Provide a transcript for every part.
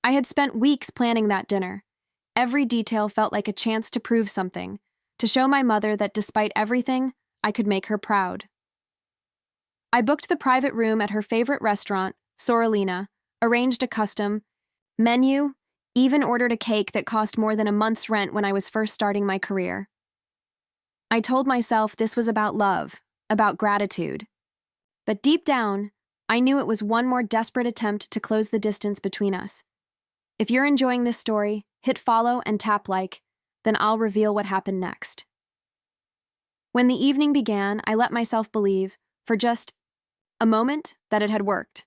I had spent weeks planning that dinner. Every detail felt like a chance to prove something, to show my mother that despite everything, I could make her proud. I booked the private room at her favorite restaurant, Sorolina, arranged a custom menu, even ordered a cake that cost more than a month's rent when I was first starting my career. I told myself this was about love, about gratitude. But deep down, I knew it was one more desperate attempt to close the distance between us. If you're enjoying this story, hit follow and tap like, then I'll reveal what happened next. When the evening began, I let myself believe, for just a moment, that it had worked.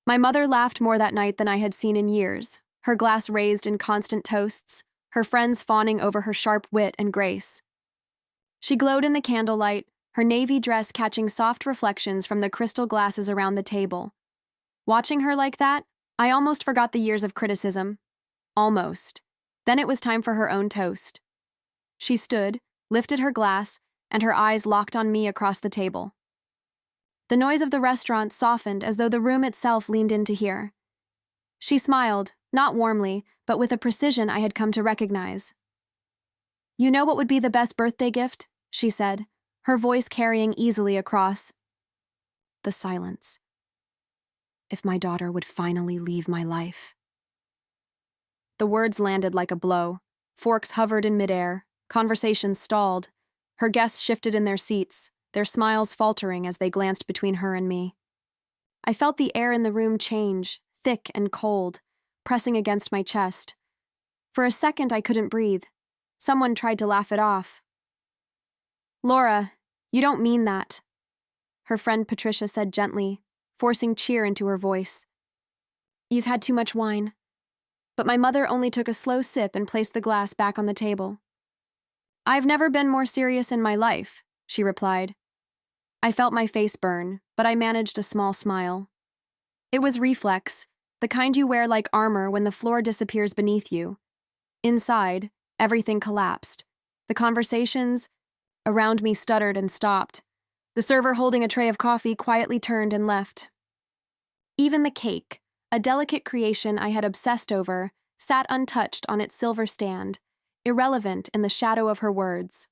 My mother laughed more that night than I had seen in years, her glass raised in constant toasts, her friends fawning over her sharp wit and grace. She glowed in the candlelight, her navy dress catching soft reflections from the crystal glasses around the table. Watching her like that, I almost forgot the years of criticism. Almost. Then it was time for her own toast. She stood, lifted her glass, and her eyes locked on me across the table. The noise of the restaurant softened as though the room itself leaned in to hear. She smiled, not warmly, but with a precision I had come to recognize. "You know what would be the best birthday gift?" she said, her voice carrying easily across. The silence. If my daughter would finally leave my life. The words landed like a blow. Forks hovered in midair. Conversations stalled. Her guests shifted in their seats, their smiles faltering as they glanced between her and me. I felt the air in the room change, thick and cold, pressing against my chest. For a second, I couldn't breathe. Someone tried to laugh it off. "Laura, you don't mean that," her friend Patricia said gently, forcing cheer into her voice. "You've had too much wine." But my mother only took a slow sip and placed the glass back on the table. "I've never been more serious in my life," she replied. I felt my face burn, but I managed a small smile. It was reflex, the kind you wear like armor when the floor disappears beneath you. Inside, everything collapsed. The conversations around me stuttered and stopped. The server holding a tray of coffee quietly turned and left. Even the cake, a delicate creation I had obsessed over, sat untouched on its silver stand, irrelevant in the shadow of her words.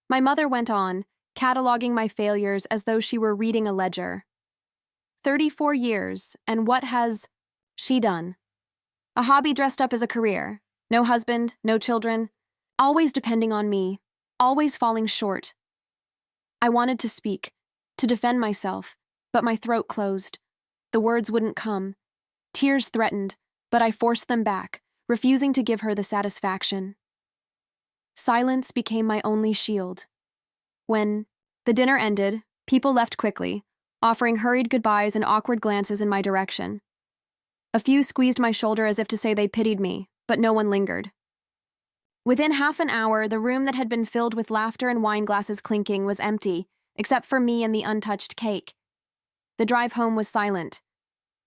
My mother went on, cataloging my failures as though she were reading a ledger. 34 years, and what has she done? A hobby dressed up as a career. No husband, no children. Always depending on me. Always falling short. I wanted to speak, to defend myself, but my throat closed. The words wouldn't come. Tears threatened, but I forced them back, refusing to give her the satisfaction. Silence became my only shield. When the dinner ended, people left quickly, offering hurried goodbyes and awkward glances in my direction. A few squeezed my shoulder as if to say they pitied me, but no one lingered. Within half an hour, the room that had been filled with laughter and wine glasses clinking was empty, except for me and the untouched cake. The drive home was silent.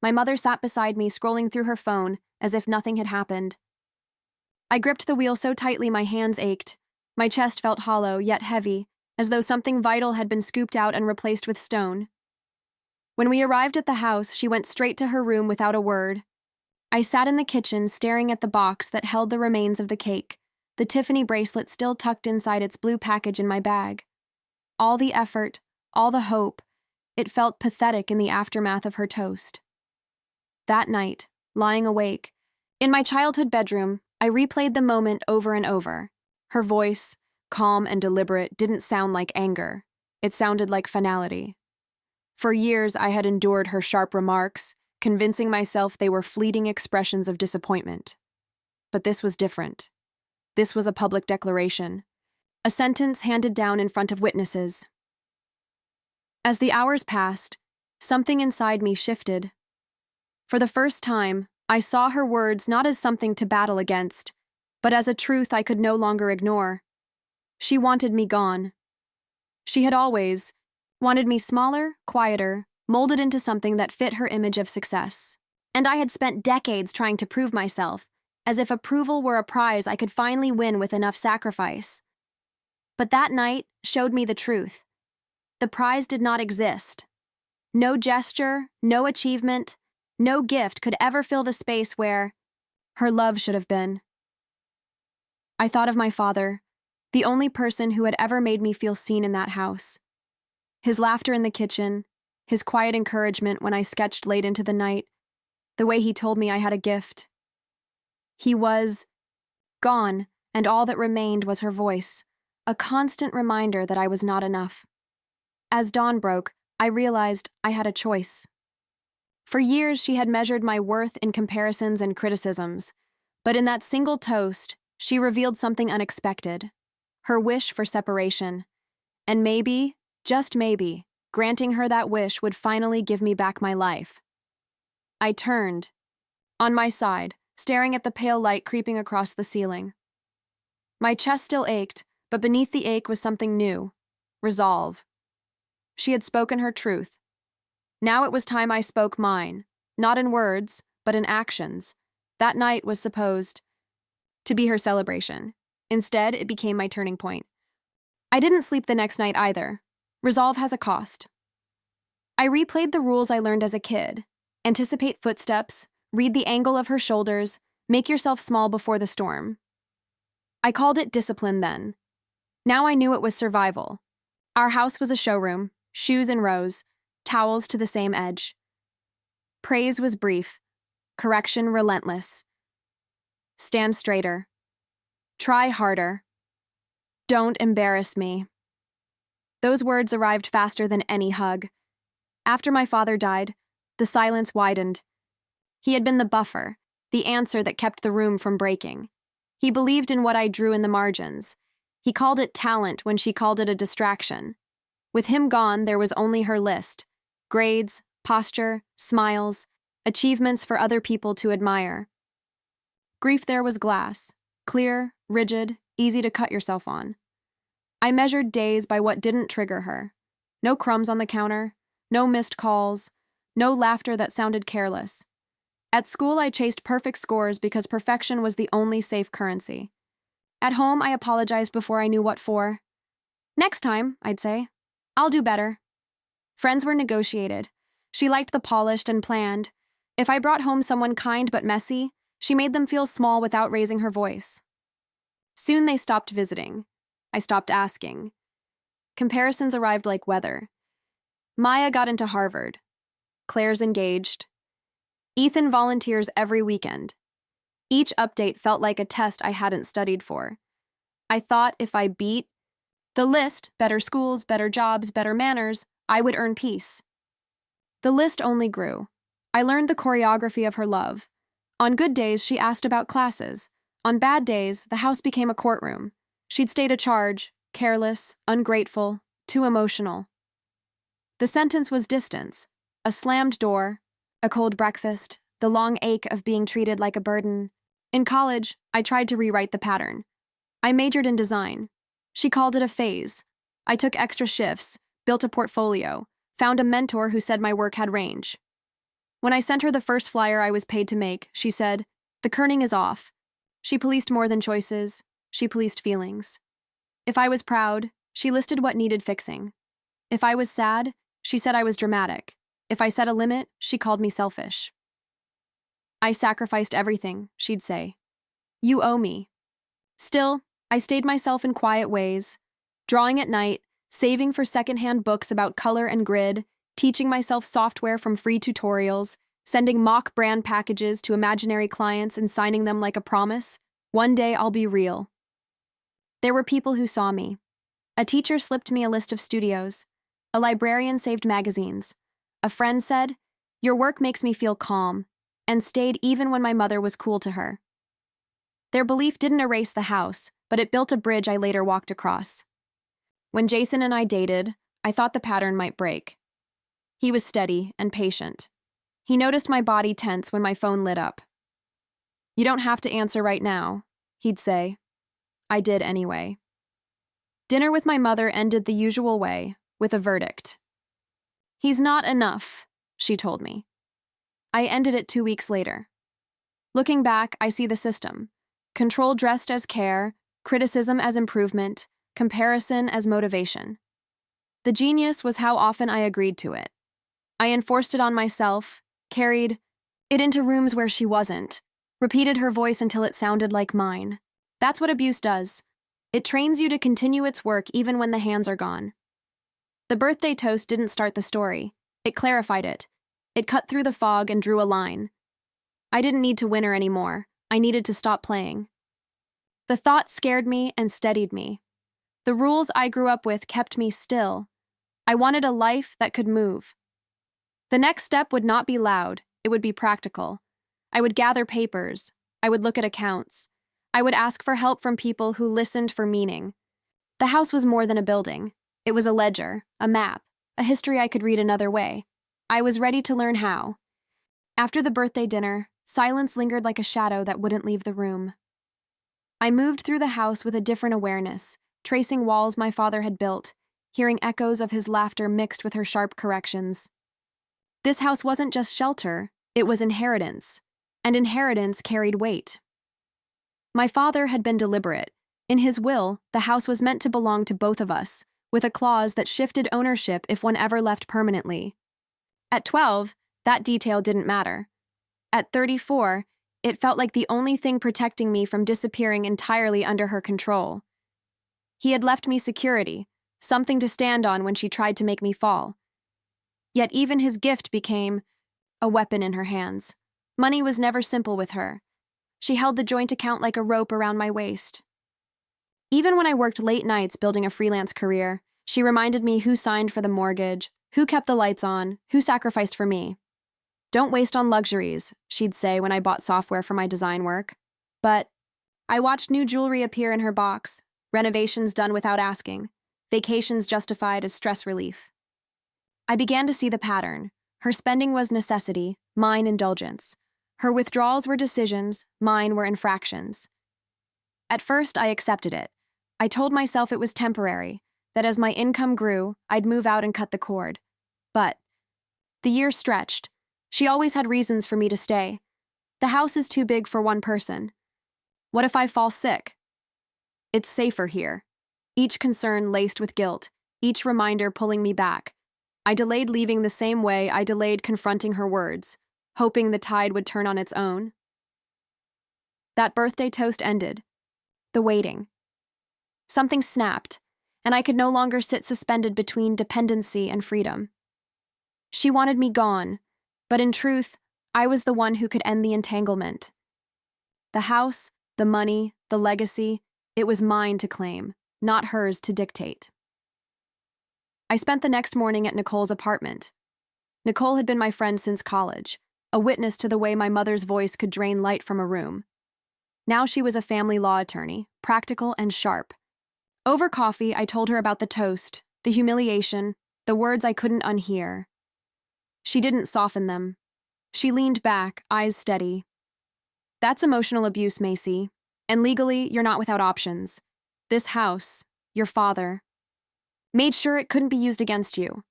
My mother sat beside me, scrolling through her phone, as if nothing had happened. I gripped the wheel so tightly my hands ached. My chest felt hollow, yet heavy, as though something vital had been scooped out and replaced with stone. When we arrived at the house, she went straight to her room without a word. I sat in the kitchen, staring at the box that held the remains of the cake, the Tiffany bracelet still tucked inside its blue package in my bag. All the effort, all the hope, it felt pathetic in the aftermath of her toast. That night, lying awake, in my childhood bedroom, I replayed the moment over and over. Her voice, calm and deliberate, didn't sound like anger. It sounded like finality. For years, I had endured her sharp remarks, convincing myself they were fleeting expressions of disappointment. But this was different. This was a public declaration, a sentence handed down in front of witnesses. As the hours passed, something inside me shifted. For the first time, I saw her words not as something to battle against, but as a truth I could no longer ignore. She wanted me gone. She had always wanted me smaller, quieter, molded into something that fit her image of success. And I had spent decades trying to prove myself, as if approval were a prize I could finally win with enough sacrifice. But that night showed me the truth. The prize did not exist. No gesture, no achievement, No gift could ever fill the space where her love should have been. I thought of my father, the only person who had ever made me feel seen in that house. His laughter in the kitchen, his quiet encouragement when I sketched late into the night, the way he told me I had a gift. He was gone, and all that remained was her voice, a constant reminder that I was not enough. As dawn broke, I realized I had a choice. For years, she had measured my worth in comparisons and criticisms, but in that single toast, she revealed something unexpected, her wish for separation. And maybe, just maybe, granting her that wish would finally give me back my life. I turned, on my side, staring at the pale light creeping across the ceiling. My chest still ached, but beneath the ache was something new, resolve. She had spoken her truth. Now it was time I spoke mine, not in words, but in actions. That night was supposed to be her celebration. Instead, it became my turning point. I didn't sleep the next night either. Resolve has a cost. I replayed the rules I learned as a kid. Anticipate footsteps, read the angle of her shoulders, make yourself small before the storm. I called it discipline then. Now I knew it was survival. Our house was a showroom, shoes in rows, towels to the same edge. Praise was brief, correction relentless. Stand straighter. Try harder. Don't embarrass me. Those words arrived faster than any hug. After my father died, the silence widened. He had been the buffer, the answer that kept the room from breaking. He believed in what I drew in the margins. He called it talent when she called it a distraction. With him gone, there was only her list. Grades, posture, smiles, achievements for other people to admire. Grief there was glass, clear, rigid, easy to cut yourself on. I measured days by what didn't trigger her. No crumbs on the counter, no missed calls, no laughter that sounded careless. At school, I chased perfect scores because perfection was the only safe currency. At home, I apologized before I knew what for. Next time, I'd say, I'll do better. Friends were negotiated. She liked the polished and planned. If I brought home someone kind but messy, she made them feel small without raising her voice. Soon they stopped visiting. I stopped asking. Comparisons arrived like weather. Maya got into Harvard. Claire's engaged. Ethan volunteers every weekend. Each update felt like a test I hadn't studied for. I thought if I beat the list, better schools, better jobs, better manners, I would earn peace. The list only grew. I learned the choreography of her love. On good days, she asked about classes. On bad days, the house became a courtroom. She'd stay to charge, careless, ungrateful, too emotional. The sentence was distance, a slammed door, a cold breakfast, the long ache of being treated like a burden. In college, I tried to rewrite the pattern. I majored in design. She called it a phase. I took extra shifts, built a portfolio, found a mentor who said my work had range. When I sent her the first flyer I was paid to make, she said, "The kerning is off." She policed more than choices. She policed feelings. If I was proud, she listed what needed fixing. If I was sad, she said I was dramatic. If I set a limit, she called me selfish. I sacrificed everything, she'd say. You owe me. Still, I stayed myself in quiet ways, drawing at night, saving for secondhand books about color and grid, teaching myself software from free tutorials, sending mock brand packages to imaginary clients and signing them like a promise. One day I'll be real. There were people who saw me. A teacher slipped me a list of studios. A librarian saved magazines. A friend said, "Your work makes me feel calm," and stayed even when my mother was cool to her. Their belief didn't erase the house, but it built a bridge I later walked across. When Jason and I dated, I thought the pattern might break. He was steady and patient. He noticed my body tense when my phone lit up. "You don't have to answer right now," he'd say. I did anyway. Dinner with my mother ended the usual way, with a verdict. "He's not enough," she told me. I ended it 2 weeks later. Looking back, I see the system. Control dressed as care, criticism as improvement, comparison as motivation. The genius was how often I agreed to it. I enforced it on myself, carried it into rooms where she wasn't, repeated her voice until it sounded like mine. That's what abuse does. It trains you to continue its work even when the hands are gone. The birthday toast didn't start the story. It clarified it. It cut through the fog and drew a line. I didn't need to win her anymore. I needed to stop playing. The thought scared me and steadied me. The rules I grew up with kept me still. I wanted a life that could move. The next step would not be loud. It would be practical. I would gather papers. I would look at accounts. I would ask for help from people who listened for meaning. The house was more than a building. It was a ledger, a map, a history I could read another way. I was ready to learn how. After the birthday dinner, silence lingered like a shadow that wouldn't leave the room. I moved through the house with a different awareness, tracing walls my father had built, hearing echoes of his laughter mixed with her sharp corrections. This house wasn't just shelter, it was inheritance, and inheritance carried weight. My father had been deliberate. In his will, the house was meant to belong to both of us, with a clause that shifted ownership if one ever left permanently. At 12, that detail didn't matter. At 34, it felt like the only thing protecting me from disappearing entirely under her control. He had left me security, something to stand on when she tried to make me fall. Yet even his gift became a weapon in her hands. Money was never simple with her. She held the joint account like a rope around my waist. Even when I worked late nights building a freelance career, she reminded me who signed for the mortgage, who kept the lights on, who sacrificed for me. Don't waste on luxuries, she'd say when I bought software for my design work. But I watched new jewelry appear in her box, renovations done without asking, vacations justified as stress relief. I began to see the pattern. Her spending was necessity, mine indulgence. Her withdrawals were decisions, mine were infractions. At first, I accepted it. I told myself it was temporary, that as my income grew, I'd move out and cut the cord. But the years stretched. She always had reasons for me to stay. The house is too big for one person. What if I fall sick? It's safer here. Each concern laced with guilt, each reminder pulling me back. I delayed leaving the same way I delayed confronting her words, hoping the tide would turn on its own. That birthday toast ended. The waiting. Something snapped, and I could no longer sit suspended between dependency and freedom. She wanted me gone, but in truth, I was the one who could end the entanglement. The house, the money, the legacy, it was mine to claim, not hers to dictate. I spent the next morning at Nicole's apartment. Nicole had been my friend since college, a witness to the way my mother's voice could drain light from a room. Now she was a family law attorney, practical and sharp. Over coffee, I told her about the toast, the humiliation, the words I couldn't unhear. She didn't soften them. She leaned back, eyes steady. That's emotional abuse, Macy. And legally, you're not without options. This house, your father, made sure it couldn't be used against you.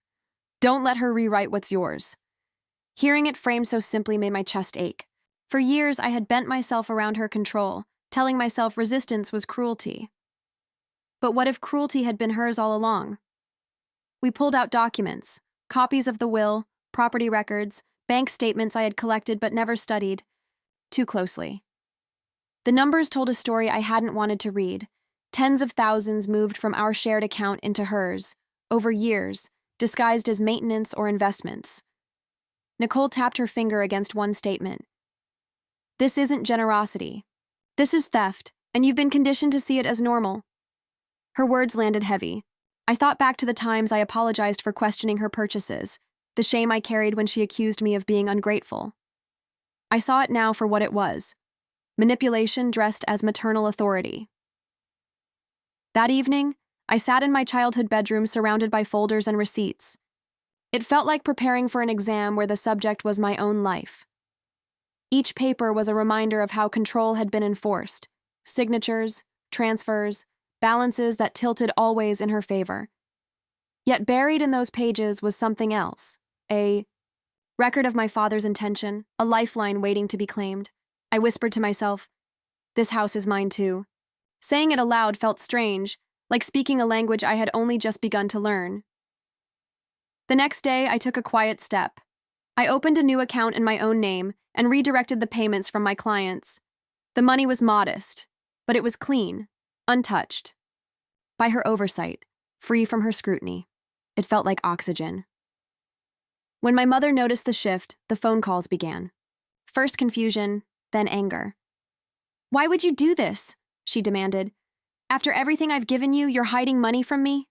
Don't let her rewrite what's yours. Hearing it framed so simply made my chest ache. For years, I had bent myself around her control, telling myself resistance was cruelty. But what if cruelty had been hers all along? We pulled out documents, copies of the will, property records, bank statements I had collected but never studied too closely. The numbers told a story I hadn't wanted to read. Tens of thousands moved from our shared account into hers, over years, disguised as maintenance or investments. Nicole tapped her finger against one statement. This isn't generosity. This is theft, and you've been conditioned to see it as normal. Her words landed heavy. I thought back to the times I apologized for questioning her purchases, the shame I carried when she accused me of being ungrateful. I saw it now for what it was. Manipulation dressed as maternal authority. That evening, I sat in my childhood bedroom surrounded by folders and receipts. It felt like preparing for an exam where the subject was my own life. Each paper was a reminder of how control had been enforced. Signatures, transfers, balances that tilted always in her favor. Yet buried in those pages was something else, a record of my father's intention, a lifeline waiting to be claimed. I whispered to myself, this house is mine too. Saying it aloud felt strange, like speaking a language I had only just begun to learn. The next day, I took a quiet step. I opened a new account in my own name, and redirected the payments from my clients. The money was modest, but it was clean, untouched. By her oversight, free from her scrutiny. It felt like oxygen. When my mother noticed the shift, the phone calls began. First confusion, then anger. "Why would you do this?" she demanded. "After everything I've given you, you're hiding money from me?"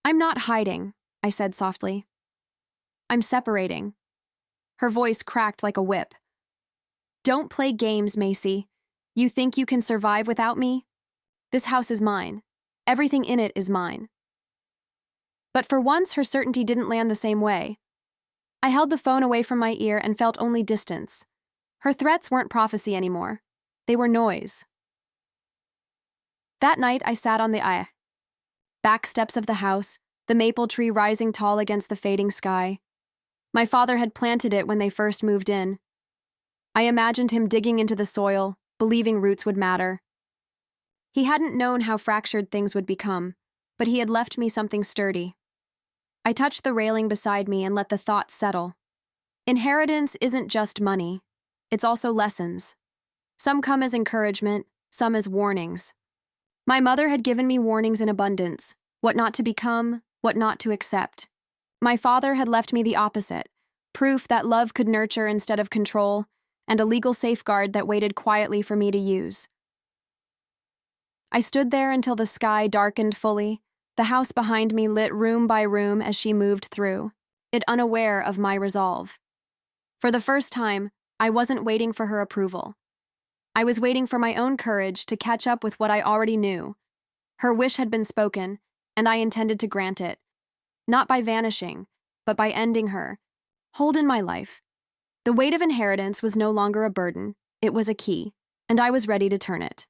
"I'm not hiding," I said softly. "I'm separating." Her voice cracked like a whip. "Don't play games, Macy. You think you can survive without me? This house is mine. Everything in it is mine." But for once, her certainty didn't land the same way. I held the phone away from my ear and felt only distance. Her threats weren't prophecy anymore. They were noise. That night, I sat on the back steps of the house, the maple tree rising tall against the fading sky. My father had planted it when they first moved in. I imagined him digging into the soil, believing roots would matter. He hadn't known how fractured things would become, but he had left me something sturdy. I touched the railing beside me and let the thought settle. Inheritance isn't just money. It's also lessons. Some come as encouragement, some as warnings. My mother had given me warnings in abundance, what not to become, what not to accept. My father had left me the opposite, proof that love could nurture instead of control, and a legal safeguard that waited quietly for me to use. I stood there until the sky darkened fully, the house behind me lit room by room as she moved through, it unaware of my resolve. For the first time, I wasn't waiting for her approval. I was waiting for my own courage to catch up with what I already knew. Her wish had been spoken, and I intended to grant it. Not by vanishing, but by ending her. Hold in my life. The weight of inheritance was no longer a burden, it was a key, and I was ready to turn it.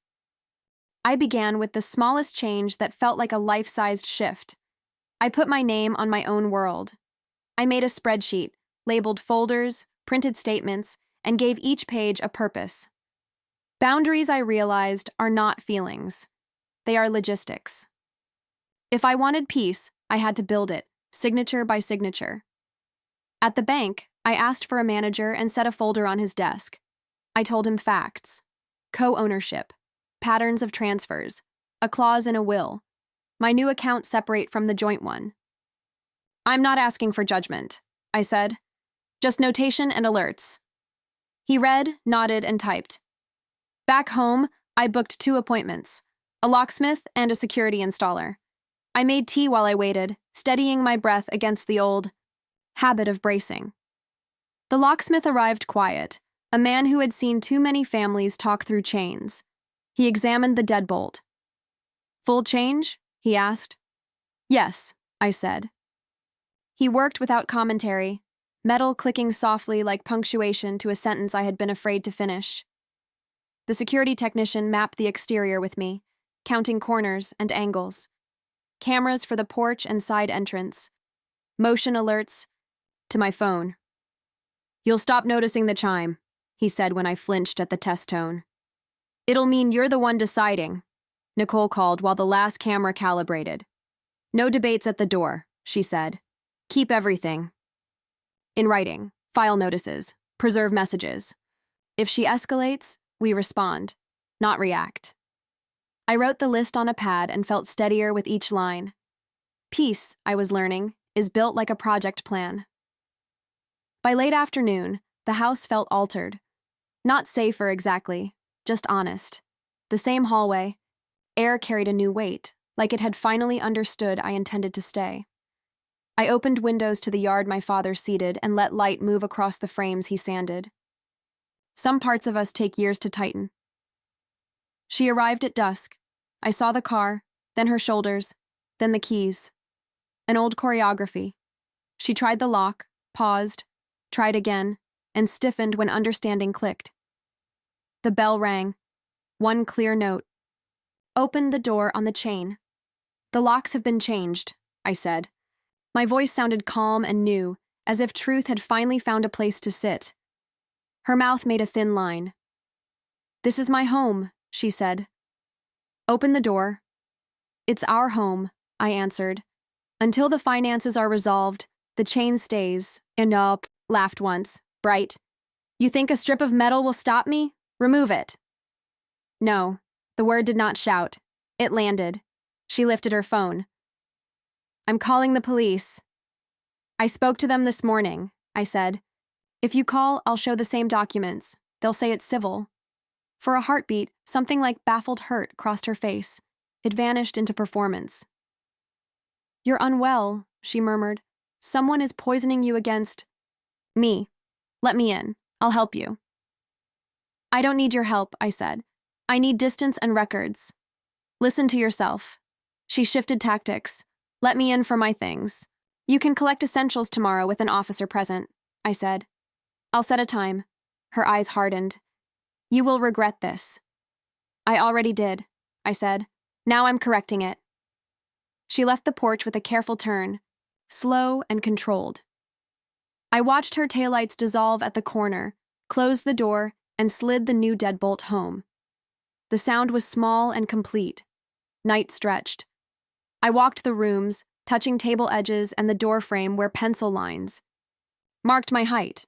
I began with the smallest change that felt like a life-sized shift. I put my name on my own world. I made a spreadsheet, labeled folders, printed statements, and gave each page a purpose. Boundaries, I realized, are not feelings. They are logistics. If I wanted peace, I had to build it, signature by signature. At the bank, I asked for a manager and set a folder on his desk. I told him facts, co-ownership, patterns of transfers, a clause in a will, my new account separate from the joint one. "I'm not asking for judgment," I said. "Just notation and alerts." He read, nodded, and typed. Back home, I booked 2 appointments, a locksmith and a security installer. I made tea while I waited, steadying my breath against the old habit of bracing. The locksmith arrived quiet, a man who had seen too many families talk through chains. He examined the deadbolt. "Full change?" he asked. "Yes," I said. He worked without commentary, metal clicking softly like punctuation to a sentence I had been afraid to finish. The security technician mapped the exterior with me, counting corners and angles. Cameras for the porch and side entrance. Motion alerts to my phone. "You'll stop noticing the chime," he said when I flinched at the test tone. "It'll mean you're the one deciding," Nicole called while the last camera calibrated. "No debates at the door," she said. "Keep everything in writing, file notices, preserve messages. If she escalates, we respond, not react." I wrote the list on a pad and felt steadier with each line. Peace, I was learning, is built like a project plan. By late afternoon, the house felt altered. Not safer exactly, just honest. The same hallway. Air carried a new weight, like it had finally understood I intended to stay. I opened windows to the yard my father seated and let light move across the frames he sanded. Some parts of us take years to tighten. She arrived at dusk. I saw the car, then her shoulders, then the keys. An old choreography. She tried the lock, paused, tried again, and stiffened when understanding clicked. The bell rang. One clear note. Opened the door on the chain. "The locks have been changed," I said. My voice sounded calm and new, as if truth had finally found a place to sit. Her mouth made a thin line. "This is my home," she said. "Open the door." "It's our home," I answered. "Until the finances are resolved, the chain stays." Enough laughed once, bright. You think a strip of metal will stop me? Remove it. No, the word did not shout. It landed. She lifted her phone. I'm calling the police. I spoke to them this morning, I said. If you call, I'll show the same documents. They'll say it's civil. For a heartbeat, something like baffled hurt crossed her face. It vanished into performance. You're unwell, she murmured. Someone is poisoning you against me. Let me in. I'll help you. I don't need your help, I said. I need distance and records. Listen to yourself. She shifted tactics. Let me in for my things. You can collect essentials tomorrow with an officer present, I said. I'll set a time. Her eyes hardened. You will regret this. I already did, I said. Now I'm correcting it. She left the porch with a careful turn, slow and controlled. I watched her taillights dissolve at the corner, closed the door, and slid the new deadbolt home. The sound was small and complete. Night stretched. I walked the rooms, touching table edges and the door frame where pencil lines marked my height.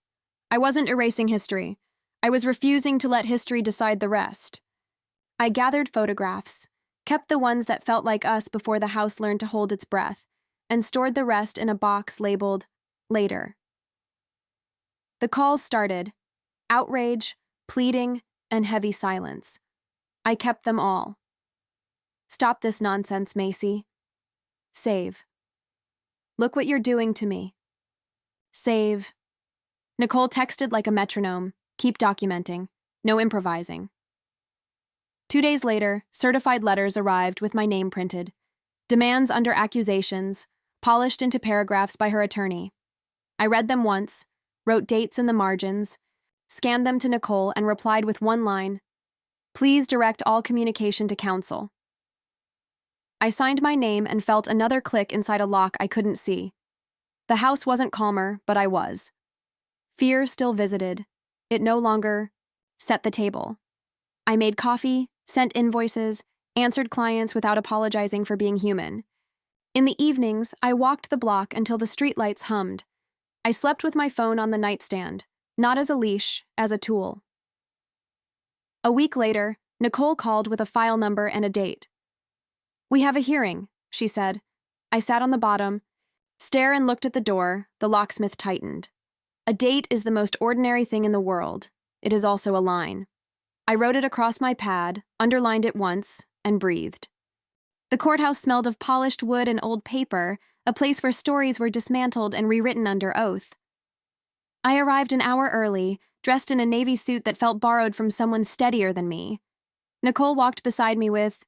I wasn't erasing history. I was refusing to let history decide the rest. I gathered photographs, kept the ones that felt like us before the house learned to hold its breath, and stored the rest in a box labeled later. The calls started. Outrage, pleading, and heavy silence. I kept them all. Stop this nonsense, Macy. Save. Look what you're doing to me. Save. Nicole texted like a metronome. Keep documenting. No improvising. 2 days later, certified letters arrived with my name printed. Demands under accusations, polished into paragraphs by her attorney. I read them once, wrote dates in the margins, scanned them to Nicole, and replied with one line, "Please direct all communication to counsel." I signed my name and felt another click inside a lock I couldn't see. The house wasn't calmer, but I was. Fear still visited. It no longer set the table. I made coffee, sent invoices, answered clients without apologizing for being human. In the evenings, I walked the block until the streetlights hummed. I slept with my phone on the nightstand, not as a leash, as a tool. A week later, Nicole called with a file number and a date. "We have a hearing," she said. I sat on the bottom, stared and looked at the door. The locksmith tightened. A date is the most ordinary thing in the world. It is also a line. I wrote it across my pad, underlined it once, and breathed. The courthouse smelled of polished wood and old paper, a place where stories were dismantled and rewritten under oath. I arrived an hour early, dressed in a navy suit that felt borrowed from someone steadier than me. Nicole walked beside me with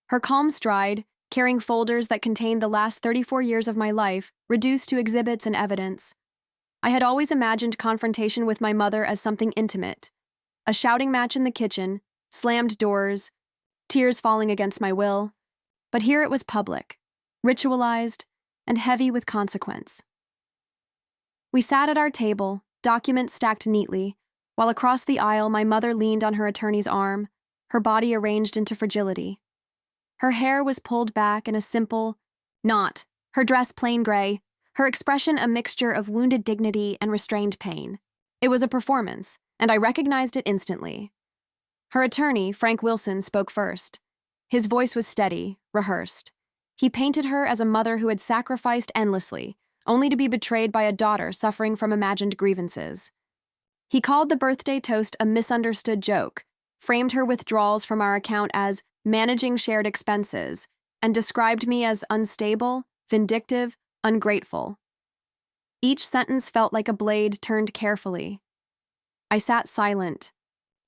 her calm stride, carrying folders that contained the last 34 years of my life, reduced to exhibits and evidence. I had always imagined confrontation with my mother as something intimate. A shouting match in the kitchen, slammed doors, tears falling against my will. But here it was public, ritualized, and heavy with consequence. We sat at our table, documents stacked neatly, while across the aisle my mother leaned on her attorney's arm, her body arranged into fragility. Her hair was pulled back in a simple knot, her dress plain gray, her expression a mixture of wounded dignity and restrained pain. It was a performance, and I recognized it instantly. Her attorney, Frank Wilson, spoke first. His voice was steady, rehearsed. He painted her as a mother who had sacrificed endlessly, only to be betrayed by a daughter suffering from imagined grievances. He called the birthday toast a misunderstood joke, framed her withdrawals from our account as managing shared expenses, and described me as unstable, vindictive, ungrateful. Each sentence felt like a blade turned carefully. I sat silent,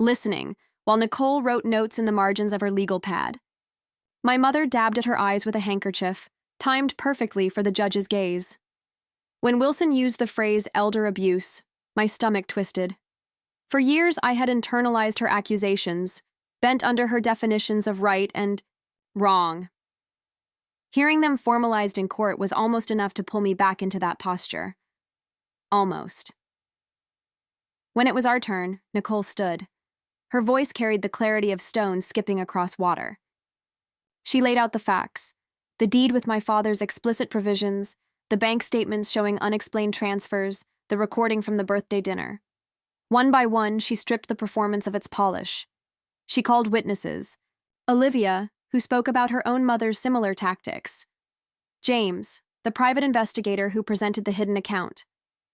listening, while Nicole wrote notes in the margins of her legal pad. My mother dabbed at her eyes with a handkerchief, timed perfectly for the judge's gaze. When Wilson used the phrase elder abuse, my stomach twisted. For years, I had internalized her accusations, bent under her definitions of right and wrong. Hearing them formalized in court was almost enough to pull me back into that posture. Almost. When it was our turn, Nicole stood. Her voice carried the clarity of stone skipping across water. She laid out the facts, the deed with my father's explicit provisions, the bank statements showing unexplained transfers, the recording from the birthday dinner. One by one, she stripped the performance of its polish. She called witnesses. Olivia, who spoke about her own mother's similar tactics. James, the private investigator who presented the hidden account.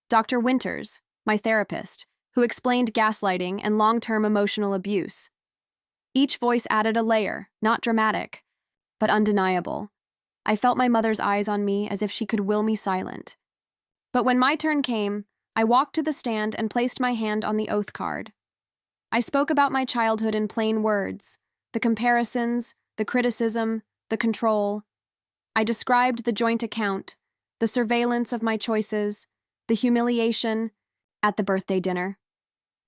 Dr. Winters, my therapist, who explained gaslighting and long-term emotional abuse. Each voice added a layer, not dramatic, but undeniable. I felt my mother's eyes on me as if she could will me silent. But when my turn came, I walked to the stand and placed my hand on the oath card. I spoke about my childhood in plain words, the comparisons, the criticism, the control. I described the joint account, the surveillance of my choices, the humiliation at the birthday dinner.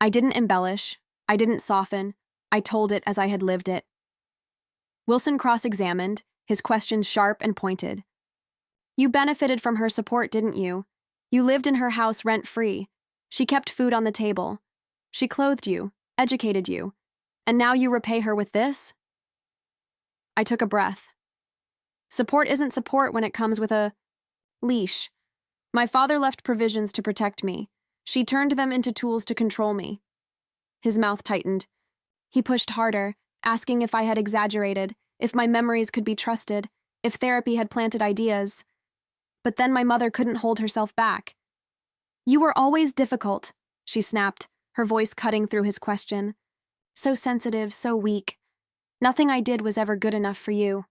I didn't embellish, I didn't soften, I told it as I had lived it. Wilson cross-examined, his questions sharp and pointed. You benefited from her support, didn't you? You lived in her house rent-free. She kept food on the table. She clothed you, educated you, and now you repay her with this? I took a breath. Support isn't support when it comes with a leash. My father left provisions to protect me. She turned them into tools to control me. His mouth tightened. He pushed harder, asking if I had exaggerated, if my memories could be trusted, if therapy had planted ideas. But then my mother couldn't hold herself back. You were always difficult, she snapped, her voice cutting through his question. So sensitive, so weak. Nothing I did was ever good enough for you.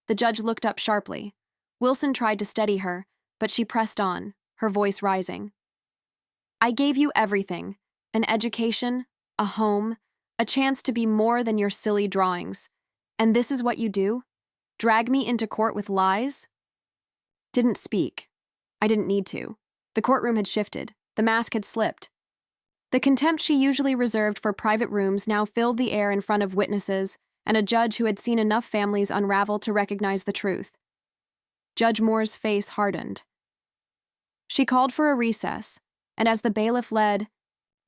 The judge looked up sharply. Wilson tried to steady her, but she pressed on, her voice rising. I gave you everything, an education, a home, a chance to be more than your silly drawings. And this is what you do? Drag me into court with lies? Didn't speak. I didn't need to. The courtroom had shifted. The mask had slipped. The contempt she usually reserved for private rooms now filled the air in front of witnesses and a judge who had seen enough families unravel to recognize the truth. Judge Moore's face hardened. She called for a recess, and as the bailiff led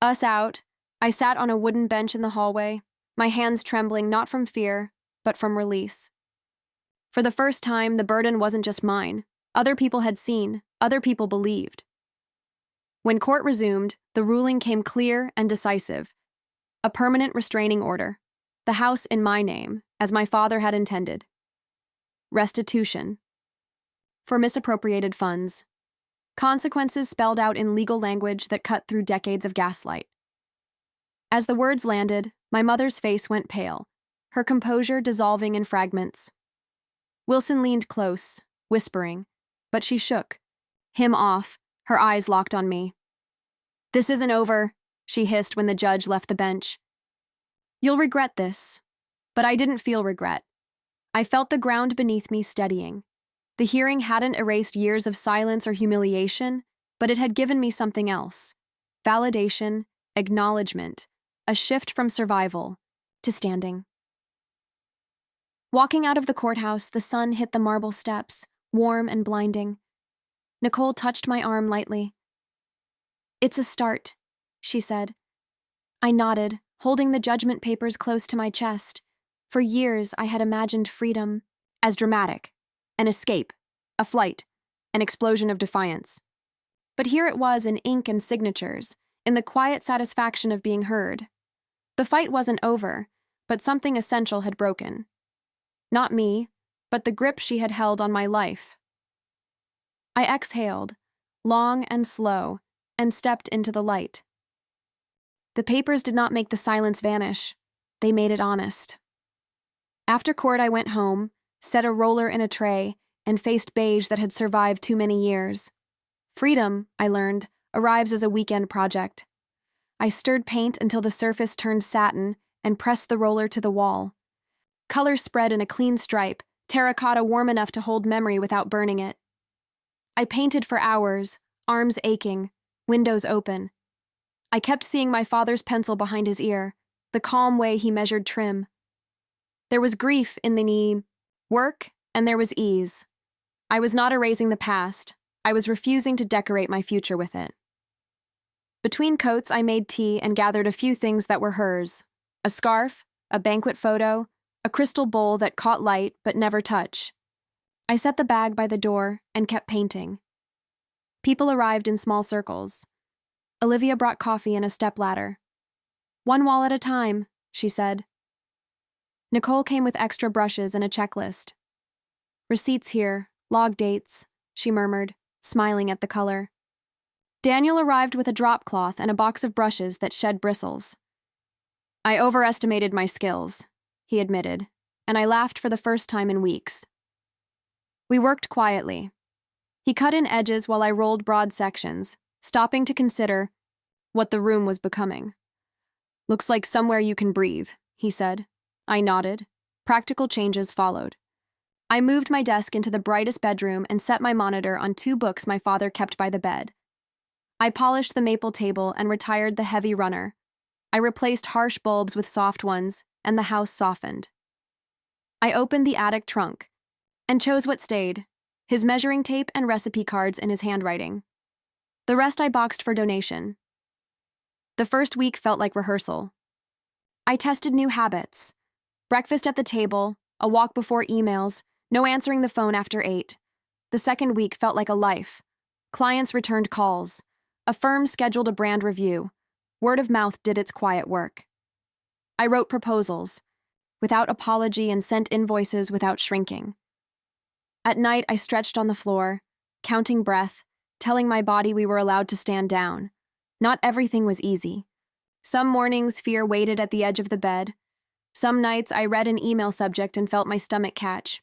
us out, I sat on a wooden bench in the hallway, my hands trembling not from fear, but from release. For the first time, the burden wasn't just mine. Other people had seen, other people believed. When court resumed, the ruling came clear and decisive. A permanent restraining order. The house in my name, as my father had intended. Restitution. For misappropriated funds. Consequences spelled out in legal language that cut through decades of gaslight. As the words landed, my mother's face went pale, her composure dissolving in fragments. Wilson leaned close, whispering, but she shook. Him off, her eyes locked on me. This isn't over, she hissed when the judge left the bench. You'll regret this. But I didn't feel regret. I felt the ground beneath me steadying. The hearing hadn't erased years of silence or humiliation, but it had given me something else. Validation, acknowledgement, a shift from survival to standing. Walking out of the courthouse, the sun hit the marble steps, warm and blinding. Nicole touched my arm lightly. It's a start, she said. I nodded, holding the judgment papers close to my chest. For years, I had imagined freedom as dramatic, an escape, a flight, an explosion of defiance. But here it was in ink and signatures, in the quiet satisfaction of being heard. The fight wasn't over, but something essential had broken. Not me, but the grip she had held on my life. I exhaled, long and slow, and stepped into the light. The papers did not make the silence vanish. They made it honest. After court, I went home, set a roller in a tray, and faced beige that had survived too many years. Freedom, I learned, arrives as a weekend project. I stirred paint until the surface turned satin and pressed the roller to the wall. Color spread in a clean stripe, terracotta warm enough to hold memory without burning it. I painted for hours, arms aching, windows open. I kept seeing my father's pencil behind his ear, the calm way he measured trim. There was grief in the work, and there was ease. I was not erasing the past. I was refusing to decorate my future with it. Between coats, I made tea and gathered a few things that were hers. A scarf, a banquet photo, a crystal bowl that caught light but never touch. I set the bag by the door and kept painting. People arrived in small circles. Olivia brought coffee and a stepladder. "One wall at a time," she said. Nicole came with extra brushes and a checklist. "Receipts here, log dates," she murmured, smiling at the color. Daniel arrived with a drop cloth and a box of brushes that shed bristles. "I overestimated my skills," he admitted, and I laughed for the first time in weeks. We worked quietly. He cut in edges while I rolled broad sections, stopping to consider what the room was becoming. "Looks like somewhere you can breathe," he said. I nodded. Practical changes followed. I moved my desk into the brightest bedroom and set my monitor on 2 books my father kept by the bed. I polished the maple table and retired the heavy runner. I replaced harsh bulbs with soft ones, and the house softened. I opened the attic trunk and chose what stayed, his measuring tape and recipe cards in his handwriting. The rest I boxed for donation. The first week felt like rehearsal. I tested new habits. Breakfast at the table, a walk before emails, no answering the phone after 8. The second week felt like a life. Clients returned calls. A firm scheduled a brand review. Word of mouth did its quiet work. I wrote proposals, without apology, and sent invoices without shrinking. At night, I stretched on the floor, counting breath, telling my body we were allowed to stand down. Not everything was easy. Some mornings, fear waited at the edge of the bed. Some nights, I read an email subject and felt my stomach catch.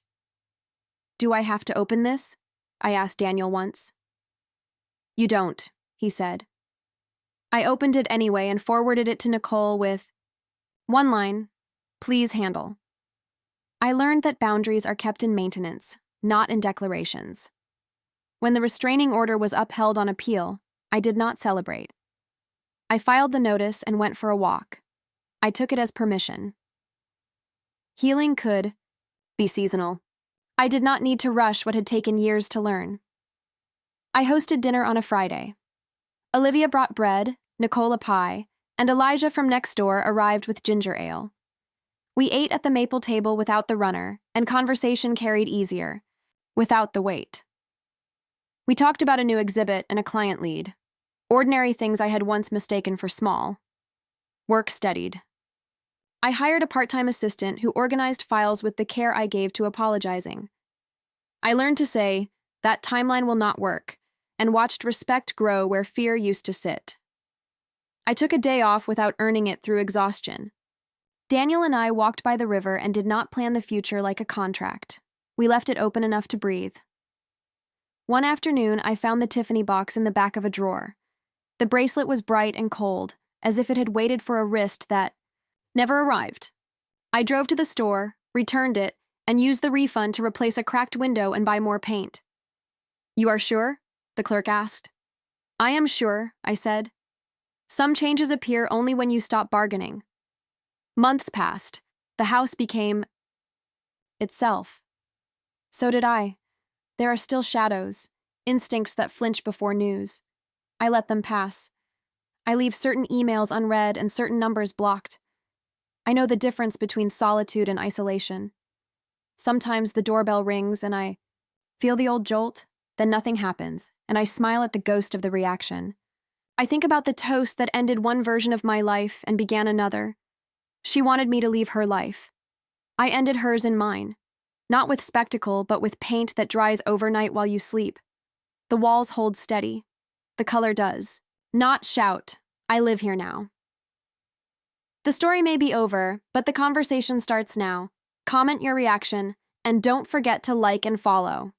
"Do I have to open this?" I asked Daniel once. "You don't," he said. I opened it anyway and forwarded it to Nicole with one line, "Please handle." I learned that boundaries are kept in maintenance, not in declarations. When the restraining order was upheld on appeal, I did not celebrate. I filed the notice and went for a walk. I took it as permission. Healing could be seasonal. I did not need to rush what had taken years to learn. I hosted dinner on a Friday. Olivia brought bread, Nicole a pie, and Elijah from next door arrived with ginger ale. We ate at the maple table without the runner, and conversation carried easier, without the weight. We talked about a new exhibit and a client lead, ordinary things I had once mistaken for small. Work steadied. I hired a part-time assistant who organized files with the care I gave to apologizing. I learned to say, "That timeline will not work," and watched respect grow where fear used to sit. I took a day off without earning it through exhaustion. Daniel and I walked by the river and did not plan the future like a contract. We left it open enough to breathe. One afternoon, I found the Tiffany box in the back of a drawer. The bracelet was bright and cold, as if it had waited for a wrist that never arrived. I drove to the store, returned it, and used the refund to replace a cracked window and buy more paint. "You are sure?" the clerk asked. "I am sure," I said. Some changes appear only when you stop bargaining. Months passed. The house became itself. So did I. There are still shadows, instincts that flinch before news. I let them pass. I leave certain emails unread and certain numbers blocked. I know the difference between solitude and isolation. Sometimes the doorbell rings and I feel the old jolt, then nothing happens, and I smile at the ghost of the reaction. I think about the toast that ended one version of my life and began another. She wanted me to leave her life. I ended hers in mine. Not with spectacle, but with paint that dries overnight while you sleep. The walls hold steady. The color does. Not shout, "I live here now." The story may be over, but the conversation starts now. Comment your reaction, and don't forget to like and follow.